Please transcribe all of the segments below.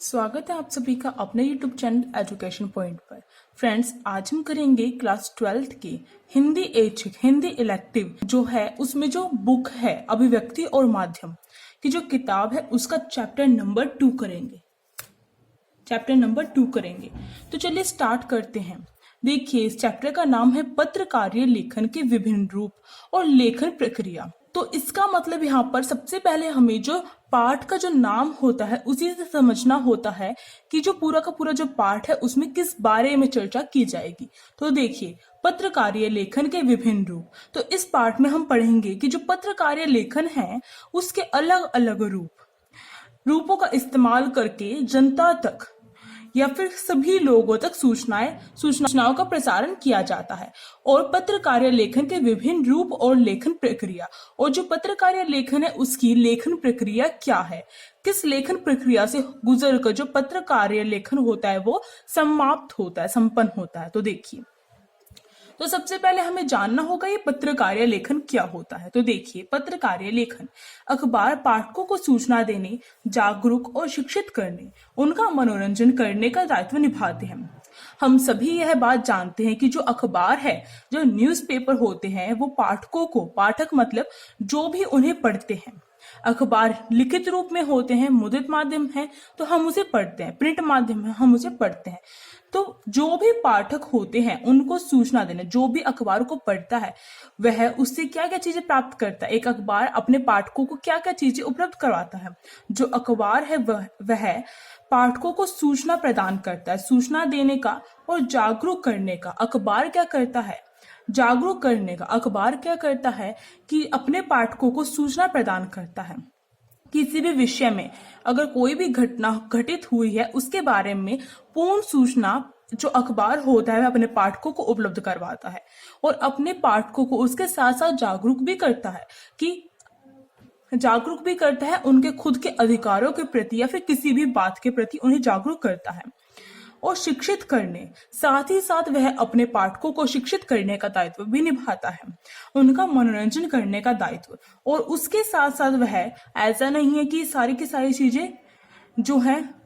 स्वागत है आप सभी का अपने YouTube चैनल एजुकेशन पॉइंट पर। फ्रेंड्स, आज हम करेंगे क्लास 12th की हिंदी ऐच्छिक हिंदी इलेक्टिव जो है उसमें जो बुक है अभिव्यक्ति और माध्यम की जो किताब है उसका चैप्टर नंबर 2 करेंगे। तो चलिए स्टार्ट करते हैं। देखिए, इस चैप्टर का नाम है पत्रकारीय लेखन के विभिन्न रूप और लेखन प्रक्रिया। तो इसका मतलब यहाँ पर सबसे पहले हमें जो पाठ का जो नाम होता है उसी से समझना होता है कि जो पूरा का पूरा जो पाठ है उसमें किस बारे में चर्चा की जाएगी। तो देखिए, पत्रकारीय लेखन के विभिन्न रूप। तो इस पाठ में हम पढ़ेंगे कि जो पत्रकारीय लेखन है उसके अलग अलग रूपों का इस्तेमाल करके जनता तक या फिर सभी लोगों तक सूचनाओं का प्रसारण किया जाता है। और पत्रकारीय लेखन के विभिन्न रूप और लेखन प्रक्रिया, और जो पत्रकारीय लेखन है उसकी लेखन प्रक्रिया क्या है, किस लेखन प्रक्रिया से गुजर कर जो पत्रकारीय लेखन होता है वो संपन्न होता है। तो देखिए, तो सबसे पहले हमें जानना होगा ये पत्रकारीय लेखन क्या होता है। तो देखिए, पत्रकारीय लेखन अखबार पाठकों को सूचना देने, जागरूक और शिक्षित करने, उनका मनोरंजन करने का दायित्व निभाते हैं। हम सभी यह बात जानते हैं कि जो अखबार है, जो न्यूज़पेपर होते हैं, वो पाठकों को, पाठक मतलब जो भी उन्हें पढ़ते हैं, अखबार लिखित रूप में होते हैं, मुद्रित माध्यम है तो हम उसे पढ़ते हैं, प्रिंट माध्यम है हम उसे पढ़ते हैं। तो जो भी पाठक होते हैं उनको सूचना देना, जो भी अखबार को पढ़ता है वह उससे क्या क्या चीजें प्राप्त करता है। एक अखबार अपने पाठकों को क्या क्या चीजें उपलब्ध करवाता है। जो अखबार है वह पाठकों को सूचना प्रदान करता है, सूचना देने का और जागरूक करने का। अखबार क्या करता है? जागरूक करने का। अखबार क्या करता है कि अपने पाठकों को सूचना प्रदान करता है। किसी भी विषय में अगर कोई भी घटना घटित हुई है उसके बारे में पूर्ण सूचना जो अखबार होता है वह अपने पाठकों को उपलब्ध करवाता है और अपने पाठकों को उसके साथ साथ जागरूक भी करता है उनके खुद के अधिकारों के प्रति या फिर किसी भी बात के प्रति उन्हें जागरूक करता है। और शिक्षित करने, साथ ही साथ वह अपने पाठकों को शिक्षित करने का दायित्व भी निभाता है, उनका मनोरंजन करने का दायित्व। और उसके साथ साथ वह ऐसा नहीं है कि सारी की सारी चीजें जो है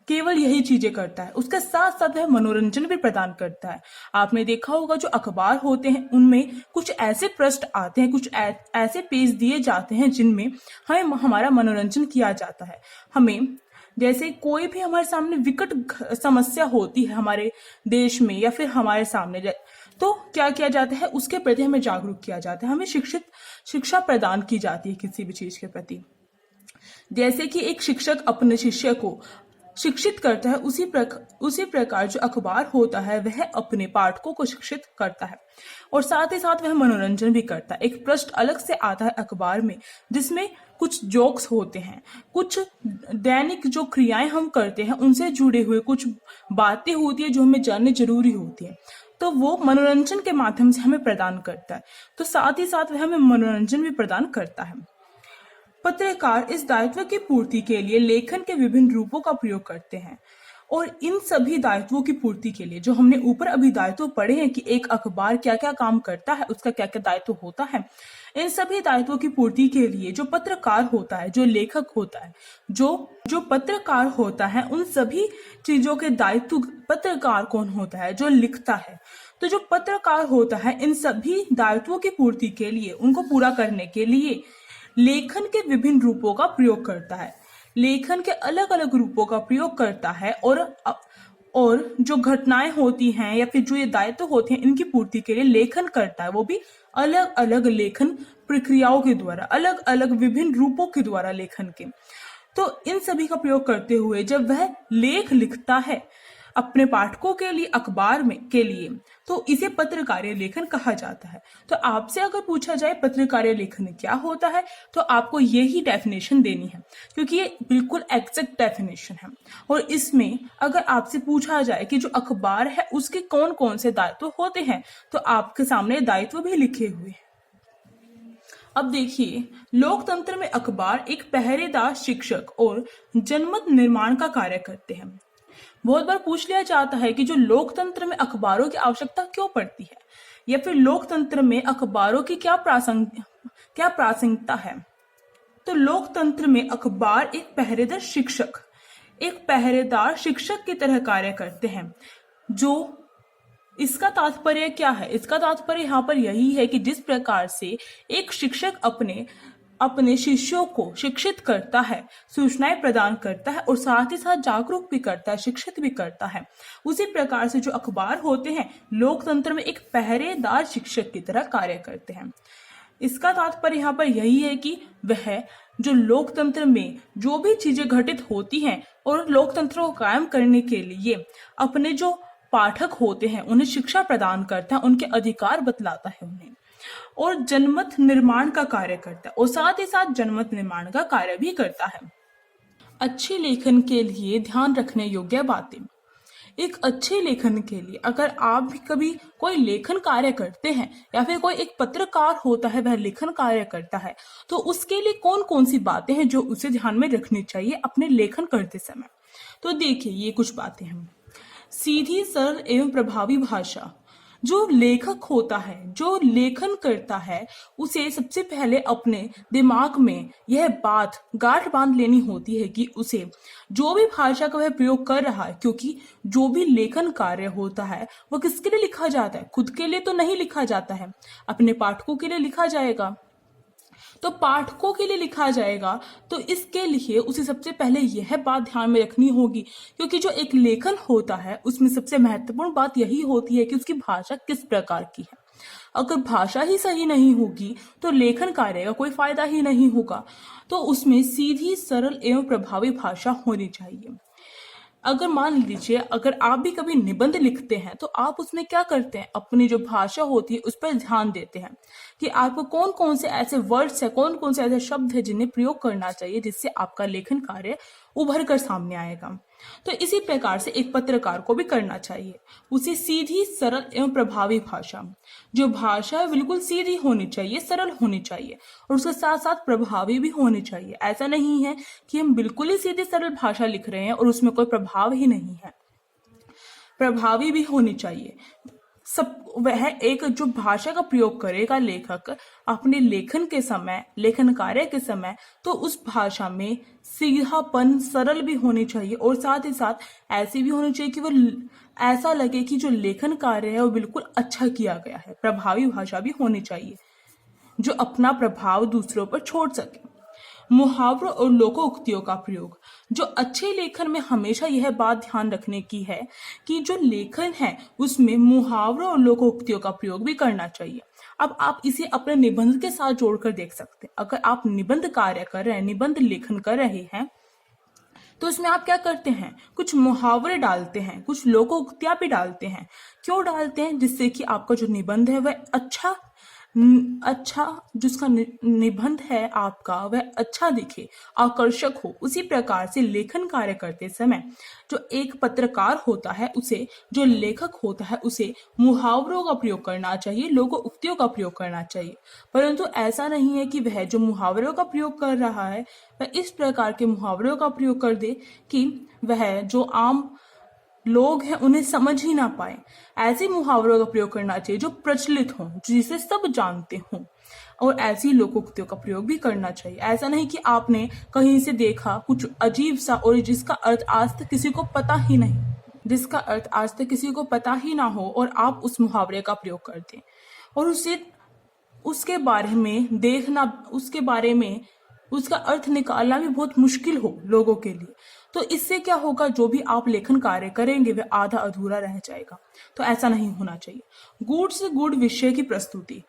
केवल यही चीजें करता है, उसके साथ साथ वह मनोरंजन भी प्रदान करता है। आपने देखा होगा जो अखबार होते हैं उनमें कुछ ऐसे पृष्ठ आते हैं, कुछ ऐसे पेज दिए जाते हैं जिनमें हमें हमारा मनोरंजन किया जाता है। हमें जैसे कोई भी हमारे सामने विकट समस्या होती है हमारे देश में या फिर हमारे सामने, तो क्या किया जाता है, उसके प्रति हमें जागरूक किया जाता है, हमें शिक्षा प्रदान की जाती है किसी भी चीज के प्रति। जैसे कि एक शिक्षक अपने शिष्य को शिक्षित करता है, उसी प्रकार जो अखबार होता है वह अपने पाठकों को शिक्षित करता है और साथ ही साथ वह मनोरंजन भी करता है। एक पृष्ठ अलग से आता है अखबार में जिसमें कुछ जोक्स होते हैं, कुछ दैनिक जो क्रियाएं हम करते हैं उनसे जुड़े हुए कुछ बातें होती है जो हमें जाननी जरूरी होती है, तो वो मनोरंजन के माध्यम से हमें प्रदान करता है। तो साथ ही साथ वह हमें मनोरंजन भी प्रदान करता है। पत्रकार इस दायित्व की पूर्ति के लिए लेखन के विभिन्न रूपों का प्रयोग करते हैं और इन सभी दायित्वों की पूर्ति के लिए जो हमने ऊपर अभी दायित्व पढ़े हैं कि एक अखबार क्या क्या काम करता है, उसका क्या क्या दायित्व होता है, इन सभी दायित्वों की पूर्ति के लिए जो पत्रकार होता है, जो लेखक होता है, जो पत्रकार होता है, उन सभी चीजों के दायित्व पत्रकार कौन होता है? जो लिखता है। तो जो पत्रकार होता है इन सभी दायित्वों की पूर्ति के लिए, उनको पूरा करने के लिए लेखन के विभिन्न रूपों का प्रयोग करता है, लेखन के अलग अलग रूपों का प्रयोग करता है और जो घटनाएं होती हैं या फिर जो ये दायित्व होते हैं इनकी पूर्ति के लिए लेखन करता है, वो भी अलग अलग लेखन प्रक्रियाओं के द्वारा, अलग अलग विभिन्न रूपों के द्वारा लेखन के। तो इन सभी का प्रयोग करते हुए जब वह लेख लिखता है अपने पाठकों के लिए, अखबार में के लिए, तो इसे पत्रकारीय लेखन कहा जाता है। तो आपसे अगर पूछा जाए पत्रकारीय लेखन क्या होता है तो आपको यही डेफिनेशन देनी है, क्योंकि ये बिल्कुल एग्जैक्ट डेफिनेशन है। और इसमें अगर आपसे पूछा जाए कि जो अखबार है उसके कौन कौन से दायित्व होते हैं तो आपके सामने दायित्व भी लिखे हुए हैं। अब देखिए, लोकतंत्र में अखबार एक पहरेदार, शिक्षक और जनमत निर्माण का कार्य करते हैं। बहुत बार पूछ लिया जाता है कि जो लोकतंत्र में अखबारों की आवश्यकता क्यों पड़ती है या फिर लोकतंत्र में अखबारों की क्या प्रासंगिकता है। तो लोकतंत्र में अखबार एक पहरेदार शिक्षक एक पहरेदार शिक्षक की तरह कार्य करते हैं। जो इसका तात्पर्य क्या है? इसका तात्पर्य यहाँ पर यही है कि जिस प्रकार से एक शिक्षक अपने अपने शिष्यों को शिक्षित करता है, सूचनाएं प्रदान करता है और साथ ही साथ जागरूक भी करता है, शिक्षित भी करता है, उसी प्रकार से जो अखबार होते हैं लोकतंत्र में एक पहरेदार शिक्षक की तरह कार्य करते हैं। इसका तात्पर्य यहाँ पर यही है कि वह जो लोकतंत्र में जो भी चीजें घटित होती हैं और लोकतंत्र को कायम करने के लिए अपने जो पाठक होते हैं उन्हें शिक्षा प्रदान करता है, उनके अधिकार बतलाता है उन्हें, और जनमत निर्माण का कार्य करता है और साथ ही साथ जनमत निर्माण का कार्य भी करता है। अच्छे लेखन के लिए ध्यान रखने योग्य बातें। एक अच्छे लेखन के लिए अगर आप भी कभी कोई लेखन कार्य करते हैं या फिर कोई एक पत्रकार होता है वह लेखन कार्य करता है, तो उसके लिए कौन कौन सी बातें हैं जो उसे ध्यान में रखनी चाहिए अपने लेखन करते समय। तो देखिए ये कुछ बातें हैं। सीधी, सरल एवं प्रभावी भाषा। जो लेखक होता है, जो लेखन करता है, उसे सबसे पहले अपने दिमाग में यह बात गांठ बांध लेनी होती है कि उसे जो भी भाषा का वह प्रयोग कर रहा है, क्योंकि जो भी लेखन कार्य होता है वह किसके लिए लिखा जाता है? खुद के लिए तो नहीं लिखा जाता है, अपने पाठकों के लिए लिखा जाएगा। तो पाठकों के लिए लिखा जाएगा, तो इसके लिए उसे सबसे पहले यह बात ध्यान में रखनी होगी, क्योंकि जो एक लेखन होता है उसमें सबसे महत्वपूर्ण बात यही होती है कि उसकी भाषा किस प्रकार की है। अगर भाषा ही सही नहीं होगी तो लेखन कार्य का कोई फायदा ही नहीं होगा। तो उसमें सीधी, सरल एवं प्रभावी भाषा होनी चाहिए। अगर मान लीजिए अगर आप भी कभी निबंध लिखते हैं तो आप उसमें क्या करते हैं, अपनी जो भाषा होती है उस पर ध्यान देते हैं कि आपको कौन कौन से ऐसे वर्ड्स है, कौन कौन से ऐसे शब्द है जिन्हें प्रयोग करना चाहिए, जिससे आपका लेखन कार्य उभर कर सामने आएगा। तो इसी प्रकार से एक पत्रकार को भी करना चाहिए, उसे सीधी, सरल एवं प्रभावी भाषा। जो भाषा है बिल्कुल सीधी होनी चाहिए, सरल होनी चाहिए और उसके साथ साथ प्रभावी भी होनी चाहिए। ऐसा नहीं है कि हम बिल्कुल ही सीधी सरल भाषा लिख रहे हैं और उसमें कोई प्रभाव ही नहीं है, प्रभावी भी होनी चाहिए। सब वह एक जो भाषा का प्रयोग करेगा लेखक अपने लेखन के समय, लेखन कार्य के समय, तो उस भाषा में सीधापन, सरल भी होनी चाहिए और साथ ही साथ ऐसी भी होनी चाहिए कि वो ऐसा लगे कि जो लेखन कार्य है वो बिल्कुल अच्छा किया गया है। प्रभावी भाषा भी होनी चाहिए जो अपना प्रभाव दूसरों पर छोड़ सके। मुहावरों और लोकोक्तियों का प्रयोग। जो अच्छे लेखन में हमेशा यह बात ध्यान रखने की है कि जो लेखन है उसमें मुहावरों और लोकोक्तियों का प्रयोग भी करना चाहिए। अब आप इसे अपने निबंध के साथ जोड़कर देख सकते हैं। अगर आप निबंध कार्य कर रहे हैं, निबंध लेखन कर रहे हैं, तो उसमें आप क्या करते हैं, कुछ मुहावरे डालते हैं, कुछ लोकोक्तियां भी डालते हैं। क्यों डालते हैं? जिससे कि आपका जो निबंध है वह अच्छा जिसका निबंध है आपका वह अच्छा दिखे, आकर्षक हो। उसी प्रकार से लेखन कार्य करते समय जो एक पत्रकार होता है उसे, जो लेखक होता है उसे मुहावरों का प्रयोग करना चाहिए, लोकोक्तियों का प्रयोग करना चाहिए। परंतु ऐसा नहीं है कि वह जो मुहावरों का प्रयोग कर रहा है वह इस प्रकार के मुहावरों का प्रयोग कर दे कि वह जो आम लोग हैं उन्हें समझ ही ना पाए। ऐसे मुहावरों का प्रयोग करना चाहिए जो प्रचलित हों, जिसे सब जानते हों, और ऐसी लोकोक्तियों का प्रयोग भी करना चाहिए। ऐसा नहीं कि आपने कहीं से देखा कुछ अजीब सा और जिसका अर्थ आज तक किसी को पता ही ना हो और आप उस मुहावरे का प्रयोग कर दें और उसके बारे में देखना, उसके बारे में उसका अर्थ निकालना भी बहुत मुश्किल हो लोगों के लिए। तो इससे क्या होगा, जो भी आप लेखन कार्य करेंगे वह आधा अधूरा रह जाएगा। तो ऐसा नहीं होना चाहिए। गूढ़ से गूढ़ विषय की प्रस्तुति।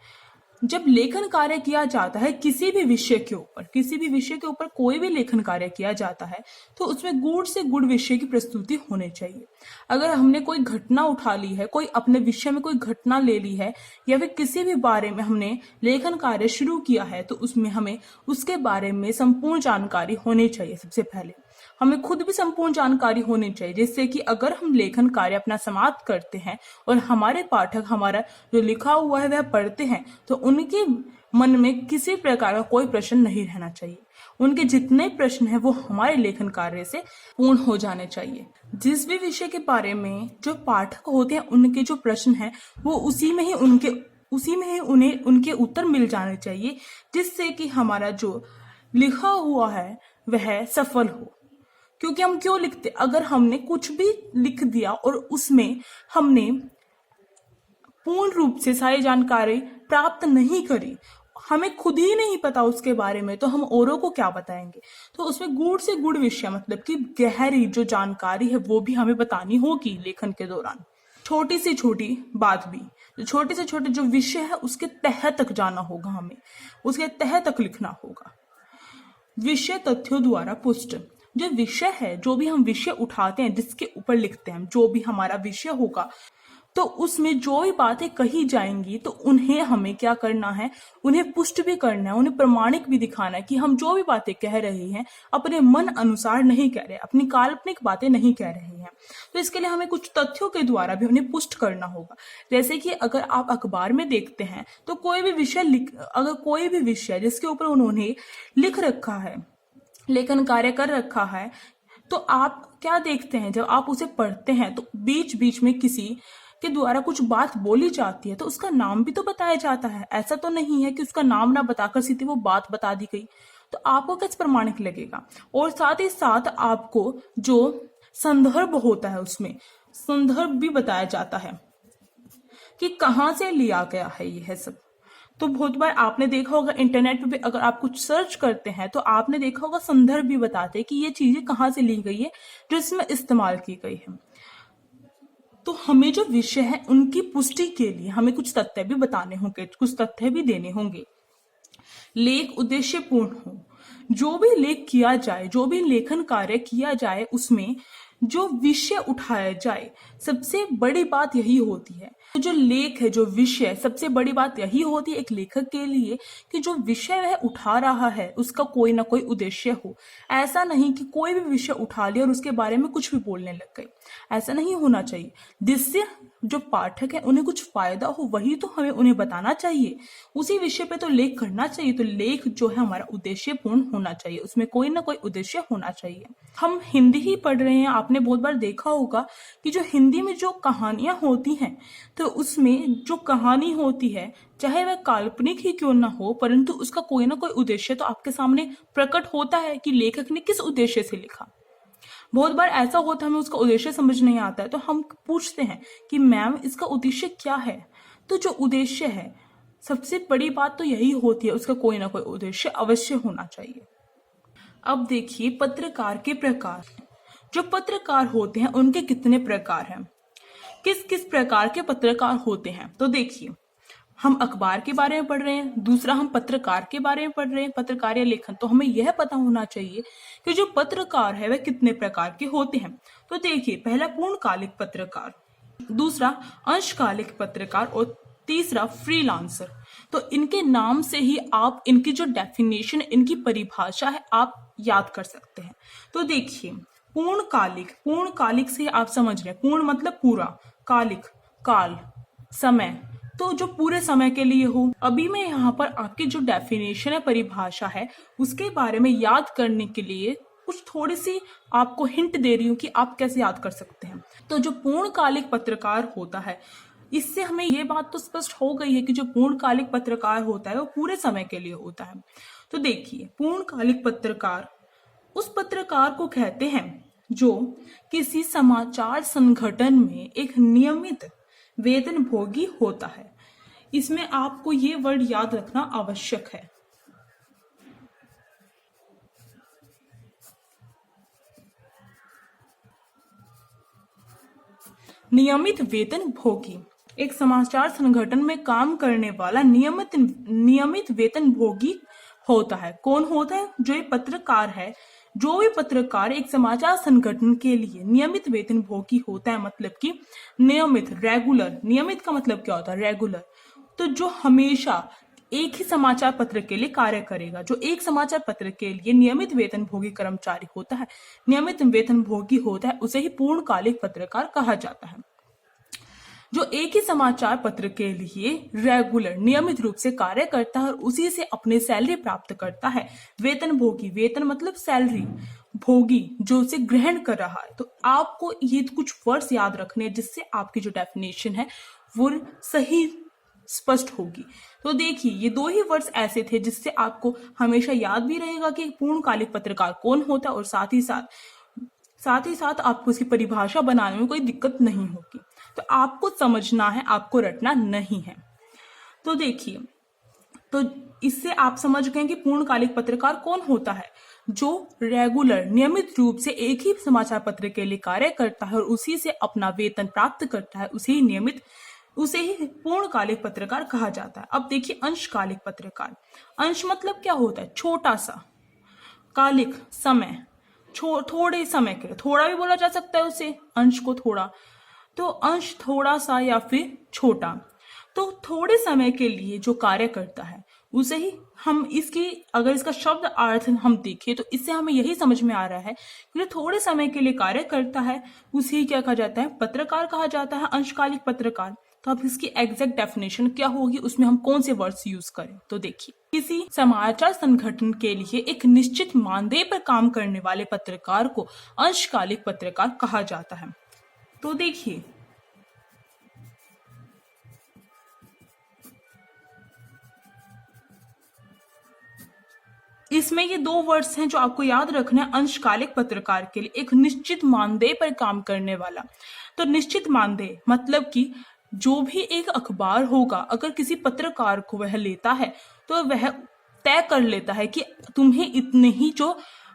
जब लेखन कार्य किया जाता है किसी भी विषय के ऊपर कोई भी लेखन कार्य किया जाता है तो उसमें गूढ़ से गूढ़ विषय की प्रस्तुति होनी चाहिए। अगर हमने कोई घटना उठा ली है, कोई अपने विषय में कोई घटना ले ली है या फिर किसी भी बारे में हमने लेखन कार्य शुरू किया है, तो उसमें हमें उसके बारे में संपूर्ण जानकारी होनी चाहिए। सबसे पहले हमें खुद भी संपूर्ण जानकारी होनी चाहिए, जिससे कि अगर हम लेखन कार्य अपना समाप्त करते हैं और हमारे पाठक हमारा जो लिखा हुआ है वह पढ़ते हैं तो उनके मन में किसी प्रकार का कोई प्रश्न नहीं रहना चाहिए। उनके जितने प्रश्न हैं वो हमारे लेखन कार्य से पूर्ण हो जाने चाहिए। जिस भी विषय के बारे में जो पाठक होते हैं उनके जो प्रश्न हैं वो उसी में ही उन्हें उनके उत्तर मिल जाने चाहिए, जिससे कि हमारा जो लिखा हुआ है वह सफल हो। क्योंकि हम क्यों लिखते, अगर हमने कुछ भी लिख दिया और उसमें हमने पूर्ण रूप से सारी जानकारी प्राप्त नहीं करी, हमें खुद ही नहीं पता उसके बारे में, तो हम औरों को क्या बताएंगे। तो उसमें गूढ़ से गूढ़ विषय मतलब कि गहरी जो जानकारी है वो भी हमें बतानी होगी लेखन के दौरान। छोटी से छोटी बात भी, जो छोटे से छोटे जो विषय है उसके तह तक जाना होगा, हमें उसके तह तक लिखना होगा। विषय तथ्यों द्वारा पुष्ट, जो विषय है, जो भी हम विषय उठाते हैं, जिसके ऊपर लिखते हैं, जो भी हमारा विषय होगा, तो उसमें जो भी बातें कही जाएंगी तो उन्हें हमें क्या करना है, उन्हें पुष्ट भी करना है, उन्हें प्रमाणिक भी दिखाना है कि हम जो भी बातें कह रहे हैं अपने मन अनुसार नहीं कह रहे, अपनी काल्पनिक बातें नहीं कह रहे हैं। तो इसके लिए हमें कुछ तथ्यों के द्वारा भी उन्हें पुष्ट करना होगा। जैसे कि अगर आप अखबार में देखते हैं तो कोई भी विषय अगर कोई भी विषय जिसके ऊपर उन्होंने लिख रखा है, लेखन कार्य कर रखा है, तो आप क्या देखते हैं, जब आप उसे पढ़ते हैं तो बीच बीच में किसी के द्वारा कुछ बात बोली जाती है तो उसका नाम भी तो बताया जाता है। ऐसा तो नहीं है कि उसका नाम ना बताकर सीधे वो बात बता दी गई, तो आपको कैसे प्रमाणिक लगेगा। और साथ ही साथ आपको जो संदर्भ होता है उसमें संदर्भ भी बताया जाता है कि कहाँ से लिया गया है यह सब। तो बहुत बार आपने देखा होगा इंटरनेट पे भी अगर आप कुछ सर्च करते हैं तो आपने देखा होगा संदर्भ भी बताते हैं कि ये चीजें कहाँ से ली गई है जो इसमें इस्तेमाल की गई है। तो हमें जो विषय है उनकी पुष्टि के लिए हमें कुछ तथ्य भी बताने होंगे, कुछ तथ्य भी देने होंगे। लेख उद्देश्यपूर्ण हो, जो भी लेख किया जाए, जो भी लेखन कार्य किया जाए, उसमें जो विषय उठाया जाए, सबसे बड़ी बात यही होती है। जो लेख है, जो विषय, सबसे बड़ी बात यही होती है एक लेखक के लिए कि जो विषय वह उठा रहा है उसका कोई ना कोई उद्देश्य हो। ऐसा नहीं कि कोई भी विषय उठा लिया और उसके बारे में कुछ भी बोलने लग गए, ऐसा नहीं होना चाहिए। जिससे जो पाठक है उन्हें कुछ फायदा हो वही तो हमें उन्हें बताना चाहिए, उसी विषय पे तो लेख करना चाहिए। तो लेख जो है हमारा उद्देश्यपूर्ण होना चाहिए, उसमें कोई ना कोई उद्देश्य होना चाहिए। हम हिंदी ही पढ़ रहे हैं, आपने बहुत बार देखा होगा कि जो हिंदी में जो कहानियां होती हैं तो उसमें जो कहानी होती है चाहे वह काल्पनिक ही क्यों ना हो, परंतु उसका कोई ना कोई उद्देश्य तो आपके सामने प्रकट होता है कि लेखक ने किस उद्देश्य से लिखा। बहुत बार ऐसा होता है हमें उसका उद्देश्य समझ नहीं आता है तो हम पूछते हैं कि मैम इसका उद्देश्य क्या है। तो जो उद्देश्य है, सबसे बड़ी बात तो यही होती है, उसका कोई ना कोई उद्देश्य अवश्य होना चाहिए। अब देखिए पत्रकार के प्रकार। जो पत्रकार होते हैं उनके कितने प्रकार हैं, किस किस प्रकार के पत्रकार होते हैं। तो देखिए हम अखबार के बारे में पढ़ रहे हैं, दूसरा हम पत्रकार के बारे में पढ़ रहे हैं, पत्रकार या लेखन, तो हमें यह पता होना चाहिए कि जो पत्रकार है वह कितने प्रकार के होते हैं। तो देखिए पहला पूर्णकालिक पत्रकार, दूसरा अंशकालिक पत्रकार और तीसरा फ्रीलांसर। तो इनके नाम से ही आप इनकी जो डेफिनेशन, इनकी परिभाषा है आप याद कर सकते हैं। तो देखिए पूर्णकालिक, पूर्णकालिक से आप समझ रहे हैं, पूर्ण मतलब पूरा, कालिक काल, समय, तो जो पूरे समय के लिए हो। अभी मैं यहाँ पर आपकी जो डेफिनेशन है, परिभाषा है, उसके बारे में याद करने के लिए कुछ थोड़ी सी आपको हिंट दे रही हूँ कि आप कैसे याद कर सकते हैं। तो जो पूर्णकालिक पत्रकार होता है, इससे हमें ये बात तो स्पष्ट हो गई है कि जो पूर्णकालिक पत्रकार होता है वो पूरे समय के लिए होता है। तो देखिए पूर्णकालिक पत्रकार उस पत्रकार को कहते हैं जो किसी समाचार संगठन में एक नियमित वेतनभोगी होता है। इसमें आपको ये वर्ड याद रखना आवश्यक है। नियमित वेतनभोगी एक समाचार संगठन में काम करने वाला नियमित वेतनभोगी होता है। कौन होता है? जो ये पत्रकार है, जो भी पत्रकार एक समाचार संगठन के लिए नियमित वेतनभोगी होता है, मतलब कि नियमित, रेगुलर। नियमित का मतलब क्या होता है? रेगुलर। तो जो हमेशा एक ही समाचार पत्र के लिए कार्य करेगा, जो एक समाचार पत्र के लिए नियमित वेतनभोगी कर्मचारी होता है, नियमित वेतनभोगी होता है, उसे ही पूर्णकालिक पत्रकार कहा जाता है। जो एक ही समाचार पत्र के लिए रेगुलर, नियमित रूप से कार्य करता है और उसी से अपनी सैलरी प्राप्त करता है। वेतनभोगी, वेतन मतलब सैलरी, भोगी जो उसे ग्रहण कर रहा है। तो आपको ये कुछ वर्ड्स याद रखने हैं जिससे आपकी जो डेफिनेशन है वो सही स्पष्ट होगी। तो देखिए ये दो ही वर्ड्स ऐसे थे जिससे आपको हमेशा याद भी रहेगा कि पूर्णकालिक पत्रकार कौन होता है और साथ ही साथ साथ ही साथ आपको इसकी परिभाषा बनाने में कोई दिक्कत नहीं होगी। तो आपको समझना है, आपको रटना नहीं है। तो देखिए, तो इससे आप समझ गए कि पूर्णकालिक पत्रकार कौन होता है, जो रेगुलर नियमित रूप से एक ही समाचार पत्र के लिए कार्य करता है और उसी से अपना वेतन प्राप्त करता है, उसे ही पूर्णकालिक पत्रकार कहा जाता है। अब देखिए अंशकालिक पत्रकार। अंश मतलब क्या होता है? छोटा सा। कालिक समय, थोड़े समय के लिए, थोड़ा भी बोला जा सकता है उसे, अंश को थोड़ा। तो अंश थोड़ा सा या फिर छोटा, तो थोड़े समय के लिए जो कार्य करता है उसे ही हम इसकी, अगर इसका शब्द अर्थ हम देखें तो इससे हमें यही समझ में आ रहा है कि जो थोड़े समय के लिए कार्य करता है उसे ही क्या कहा जाता है? पत्रकार कहा जाता है, अंशकालिक पत्रकार। तो अब इसकी एग्जैक्ट डेफिनेशन क्या होगी, उसमें हम कौन से वर्ड्स यूज करें? तो देखिए, किसी समाचार संगठन के लिए एक निश्चित मानदेय पर काम करने वाले पत्रकार को अंशकालिक पत्रकार कहा जाता है। तो देखिए, इसमें ये दो वर्ड्स हैं जो आपको याद रखना है अंशकालिक पत्रकार के लिए, एक निश्चित मानदेय पर काम करने वाला। तो निश्चित मानदेय मतलब कि जो भी एक अखबार होगा, अगर किसी पत्रकार को वह लेता है तो वह तय कर लेता है कि तुम्हें इतने ही जो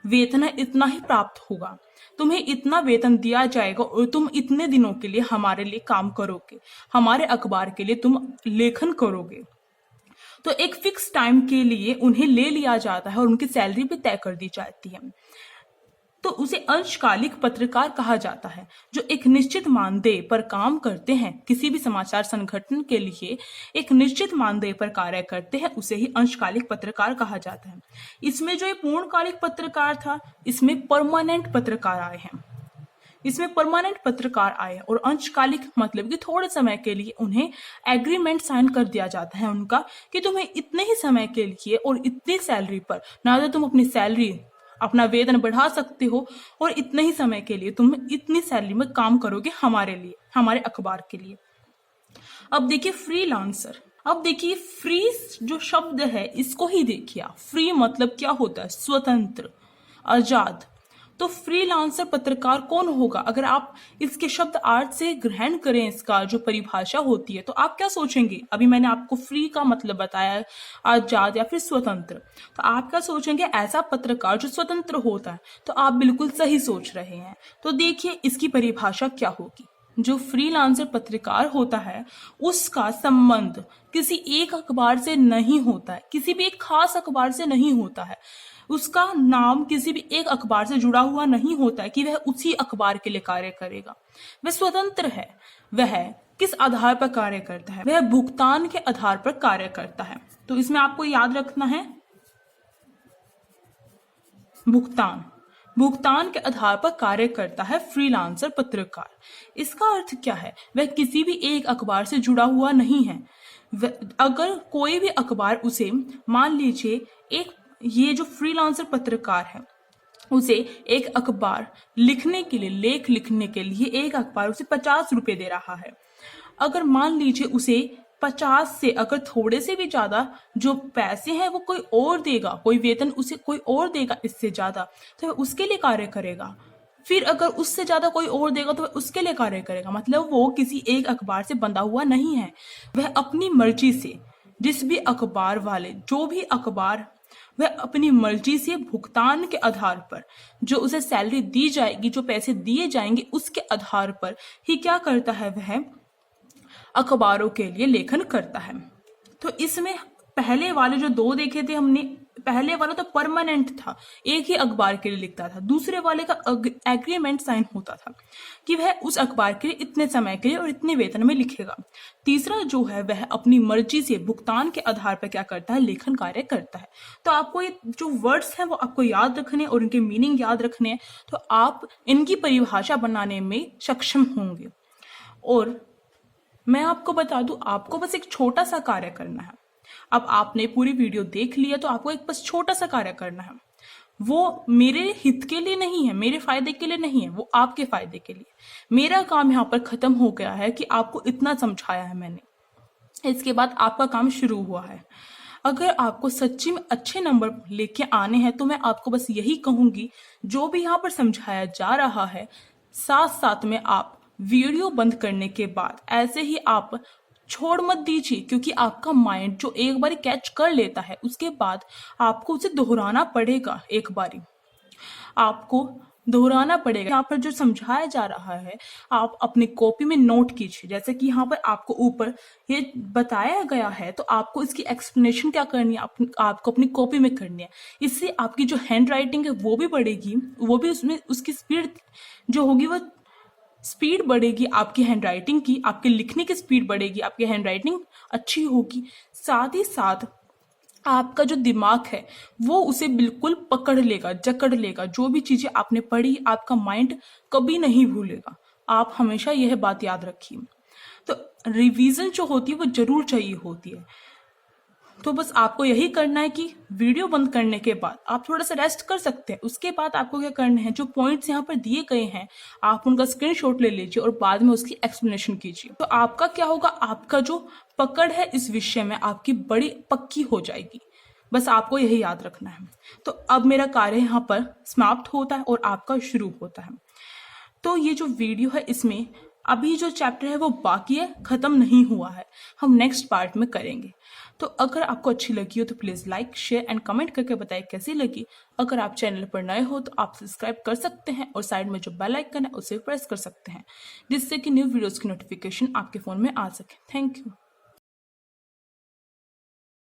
वेतन है इतना ही प्राप्त होगा, तुम्हें इतना वेतन दिया जाएगा और तुम इतने दिनों के लिए हमारे लिए काम करोगे, हमारे अखबार के लिए तुम लेखन करोगे। तो एक फिक्स टाइम के लिए उन्हें ले लिया जाता है और उनकी सैलरी भी तय कर दी जाती है। तो उसे अंशकालिक पत्रकार कहा जाता है, जो एक निश्चित मानदेय पर काम करते हैं। किसी भी समाचार संगठन के लिए एक निश्चित मानदेय पर कार्य करते हैं, उसे ही अंशकालिक पत्रकार कहा जाता है। इसमें जो ये पूर्णकालिक पत्रकार था, इसमें परमानेंट पत्रकार आए हैं, इसमें परमानेंट पत्रकार आए। और अंशकालिक मतलब कि थोड़े समय के लिए उन्हें एग्रीमेंट साइन कर दिया जाता है उनका, कि तुम्हें इतने ही समय के लिए और इतनी सैलरी पर, ना तो तुम अपनी सैलरी, अपना वेतन बढ़ा सकते हो, और इतने ही समय के लिए तुम इतनी सैलरी में काम करोगे हमारे लिए, हमारे अखबार के लिए। अब देखिए फ्रीलांसर। अब देखिए फ्री जो शब्द है इसको ही देखिए। फ्री मतलब क्या होता है? स्वतंत्र, आजाद। तो फ्रीलांसर पत्रकार कौन होगा? अगर आप इसके शब्द अर्थ से ग्रहण करें, इसका जो परिभाषा होती है, तो आप क्या सोचेंगे? अभी मैंने आपको फ्री का मतलब बताया, आजाद या फिर स्वतंत्र। तो आप क्या सोचेंगे? ऐसा पत्रकार जो स्वतंत्र होता है। तो आप बिल्कुल सही सोच रहे हैं। तो देखिए इसकी परिभाषा क्या होगी। जो फ्रीलांसर पत्रकार होता है उसका संबंध किसी एक अखबार से नहीं होता है, किसी भी एक खास अखबार से नहीं होता है। उसका नाम किसी भी एक अखबार से जुड़ा हुआ नहीं होता है कि वह उसी अखबार के लिए कार्य करेगा। वह स्वतंत्र है। वह किस आधार पर कार्य करता है? वह भुगतान के आधार पर कार्य करता है। तो इसमें आपको याद रखना है भुगतान, भुगतान के आधार पर कार्य करता है फ्रीलांसर पत्रकार। इसका अर्थ क्या है? वह किसी भी एक अखबार से जुड़ा हुआ नहीं है। अगर कोई भी अखबार उसे, मान लीजिए एक, ये जो फ्रीलांसर पत्रकार है उसे एक अखबार लिखने के लिए, लेख लिखने के लिए एक अखबार उसे 50 रुपए दे रहा है। अगर मान लीजिए उसे 50 से, अगर थोड़े से भी ज्यादा जो पैसे हैं वो कोई और देगा, कोई वेतन उसे कोई और देगा इससे ज्यादा, तो वह उसके लिए कार्य करेगा। फिर अगर उससे ज्यादा कोई और देगा तो वह उसके लिए कार्य करेगा। मतलब वो किसी एक अखबार से बंधा हुआ नहीं है। वह अपनी मर्जी से, जिस भी अखबार वाले, जो भी अखबार, वह अपनी मर्जी से भुगतान के आधार पर, जो उसे सैलरी दी जाएगी, जो पैसे दिए जाएंगे, उसके आधार पर ही क्या करता है? वह अखबारों के लिए लेखन करता है। तो इसमें पहले वाले जो दो देखे थे हमने, पहले वाला तो परमानेंट था, एक ही अखबार के लिए लिखता था। दूसरे वाले का एग्रीमेंट साइन होता था कि वह उस अखबार के लिए इतने समय के लिए और इतने वेतन में लिखेगा। तीसरा जो है वह अपनी मर्जी से भुगतान के आधार पर क्या करता है? लेखन कार्य करता है। तो आपको ये जो वर्ड्स हैं वो आपको याद रखने और इनके मीनिंग याद रखने हैं, तो आप इनकी परिभाषा बनाने में सक्षम होंगे। और मैं आपको बता दूं, आपको बस एक छोटा सा कार्य करना है। अब आपने पूरी वीडियो देख लिया तो आपको एक बस छोटा सा कार्य करना है। वो मेरे हित के लिए नहीं है, मेरे फायदे के लिए नहीं है, वो आपके फायदे के लिए। मेरा काम यहाँ पर खत्म हो गया है कि आपको इतना समझाया है मैंने। इसके बाद आपका काम शुरू हुआ है। अगर आपको सच्ची में अच्छे नंबर लेके आने हैं तो मैं आपको बस यही कहूंगी, जो भी यहाँ पर समझाया जा रहा है साथ साथ में आप वीडियो बंद करने के बाद ऐसे ही आप छोड़ मत दीजिए, क्योंकि आपका माइंड जो एक बार कैच कर लेता है उसके बाद आपको उसे दोहराना पड़ेगा। एक बारी आपको दोहराना पड़ेगा। यहाँ पर जो समझाया जा रहा है आप अपनी कॉपी में नोट कीजिए, जैसे कि यहाँ पर आपको ऊपर ये बताया गया है, तो आपको इसकी एक्सप्लेनेशन क्या करनी है, आपको अपनी कॉपी में करनी है। इससे आपकी जो हैंड राइटिंग है वो भी बढ़ेगी, वो भी उसमें उसकी स्पीड जो होगी वो स्पीड बढ़ेगी, आपकी हैंड राइटिंग की, आपके लिखने की स्पीड बढ़ेगी, आपकी हैंड राइटिंग अच्छी होगी। साथ ही साथ आपका जो दिमाग है वो उसे बिल्कुल पकड़ लेगा, जकड़ लेगा। जो भी चीजें आपने पढ़ी आपका माइंड कभी नहीं भूलेगा। आप हमेशा यह बात याद रखिए। तो रिवीजन जो होती है वो जरूर चाहिए होती है। तो बस आपको यही करना है कि वीडियो बंद करने के बाद आप थोड़ा सा रेस्ट कर सकते हैं। उसके बाद आपको क्या करना है, जो पॉइंट्स यहाँ पर दिए गए हैं आप उनका स्क्रीनशॉट ले लीजिए और बाद में उसकी एक्सप्लेनेशन कीजिए। तो आपका क्या होगा, आपका जो पकड़ है इस विषय में आपकी बड़ी पक्की हो जाएगी। बस आपको यही याद रखना है। तो अब मेरा कार्य यहाँ पर समाप्त होता है और आपका शुरू होता है। तो ये जो वीडियो है इसमें अभी जो चैप्टर है वो बाकी है, खत्म नहीं हुआ है, हम नेक्स्ट पार्ट में करेंगे। तो अगर आपको अच्छी लगी हो तो please like share and comment करके बताएं कैसी लगी। अगर आप चैनल पर नए हो तो आप सब्सक्राइब कर सकते हैं और साइड में जो बेल आइकन है उसे प्रेस कर सकते हैं, जिससे कि न्यू वीडियोस की नोटिफिकेशन आपके फोन में आ सके। Thank you.